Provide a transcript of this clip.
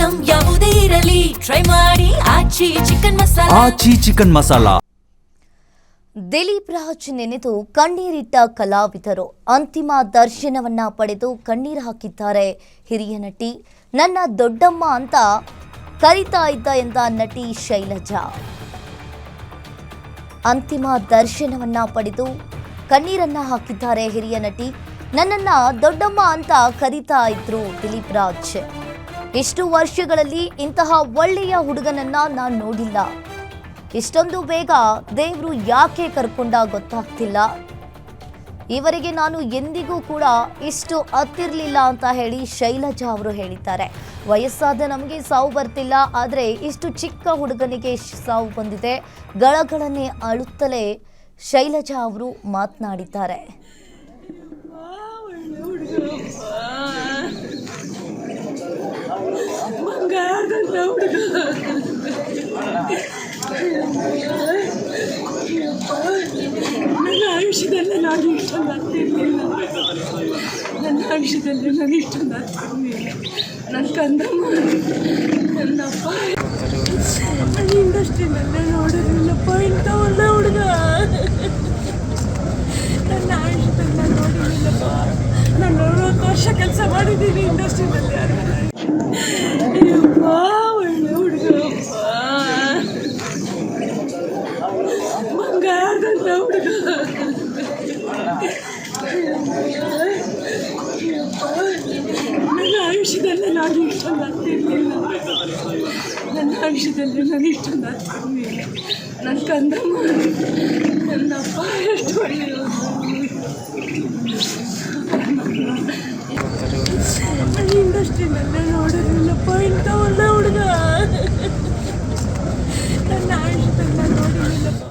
Item ಯಾವುದೇ ಇರಲಿ try ಮಾಡಿ ಆಚಿ ಚಿಕನ್ ಮಸಾಲಾ. ದಿಲೀಪ್ ರಾಜ್ ನೆನೆದು ಕಣ್ಣೀರಿಟ್ಟ ಕಲಾವಿದರು ಅಂತಿಮ ದರ್ಶನವನ್ನ ಪಡೆದು ಕಣ್ಣೀರು ಹಾಕಿದ್ದಾರೆ. ಹಿರಿಯ ನಟಿ ನನ್ನ ದೊಡ್ಡಮ್ಮ ಅಂತ ಕರೀತಾ ಇದ್ದ ಎಂದ ನಟಿ ಶೈಲಜಾ ಅಂತಿಮ ದರ್ಶನವನ್ನ ಪಡೆದು ಕಣ್ಣೀರನ್ನ ಹಾಕಿದ್ದಾರೆ. ಹಿರಿಯ ನಟಿ ನನ್ನನ್ನ ದೊಡ್ಡಮ್ಮ ಅಂತ ಕರೀತಾ ಇದ್ರು ದಿಲೀಪ್ ರಾಜ್. ಇಷ್ಟು ವರ್ಷಗಳಲ್ಲಿ ಇಂತಹ ಒಳ್ಳೆಯ ಹುಡುಗನನ್ನ ನಾನು ನೋಡಿಲ್ಲ. ಇಷ್ಟೊಂದು ಬೇಗ ದೇವರು ಯಾಕೆ ಕರ್ಕೊಂಡ ಗೊತ್ತಾಗ್ತಿಲ್ಲ. ಈವರೆಗೆ ನಾನು ಎಂದಿಗೂ ಕೂಡ ಇಷ್ಟು ಅತ್ತಿರಲಿಲ್ಲ ಅಂತ ಹೇಳಿ ಶೈಲಜಾ ಅವರು ಹೇಳಿದ್ದಾರೆ. ವಯಸ್ಸಾದ ನಮಗೆ ಸಾವು ಬರ್ತಿಲ್ಲ, ಆದರೆ ಇಷ್ಟು ಚಿಕ್ಕ ಹುಡುಗನಿಗೆ ಸಾವು ಬಂದಿದೆ. ಗಳಗಳನ್ನೇ ಅಳುತ್ತಲೇ ಶೈಲಜಾ ಅವರು ಮಾತನಾಡಿದ್ದಾರೆ. ನನ್ನ ಆಯುಷ್ಯದಲ್ಲೇ ನಾನು ಇಷ್ಟೊಂದು ಆಗ್ತಿರ್ಲಿಲ್ಲ. ನನ್ನ ಆಯುಷ್ಯದಲ್ಲೇ ನಾನು ಇಷ್ಟೊಂದು ಆಗ್ತಿರ್ಲಿಲ್ಲ. ನನ್ನ ಕಂದಮ್ಮ ನನ್ನಪ್ಪ ನಾನು ಇಂಡಸ್ಟ್ರಿನಲ್ಲೇ ನೋಡಿರಲಿಲ್ಲಪ್ಪ ಇಂಥ ಒಳ್ಳೆ ಹುಡುಗ. ನನ್ನ ಆಯುಷ್ಯದಲ್ಲಿ ನಾನು ನೋಡಿರಲಿಲ್ಲಪ್ಪ. ನಾನು 40 ವರ್ಷ ಕೆಲಸ ಮಾಡಿದ್ದೀನಿ ಇಂಡಸ್ಟ್ರಿನಲ್ಲಿ. ಅಯ್ಯಪ್ಪ ಒಳ್ಳೆ ಹುಡುಗಪ್ಪ, ಬಂಗಾರದಂತ ಹುಡುಗ. ನನ್ನ ಆಯುಷ್ಯದಲ್ಲೇ ನಾನು ಇಷ್ಟೊಂದು ಆಗ್ತಿರ್ಲಿಲ್ಲ. ನನ್ನ ಆಯುಷ್ಯದಲ್ಲೇ ನಾನು ಇಷ್ಟೊಂದು ಆಗ್ತಿರ್ಲಿಲ್ಲ. ನನ್ನ ಕಂದಮ್ಮ ನನ್ನಪ್ಪ ಎಷ್ಟು ಒಳ್ಳೆಯವರು. ಇಂಡಸ್ಟ್ರಿನಲ್ಲೇ ನೋಡಿರಲಿಲ್ಲಪ್ಪ ಇಂಥ ಒಳ್ಳೆ ಹುಡುಗ. ನನ್ನ ಆಯುಷ್ಯದಲ್ಲಿ ನೋಡಿರಲಿಲ್ಲಪ್ಪ.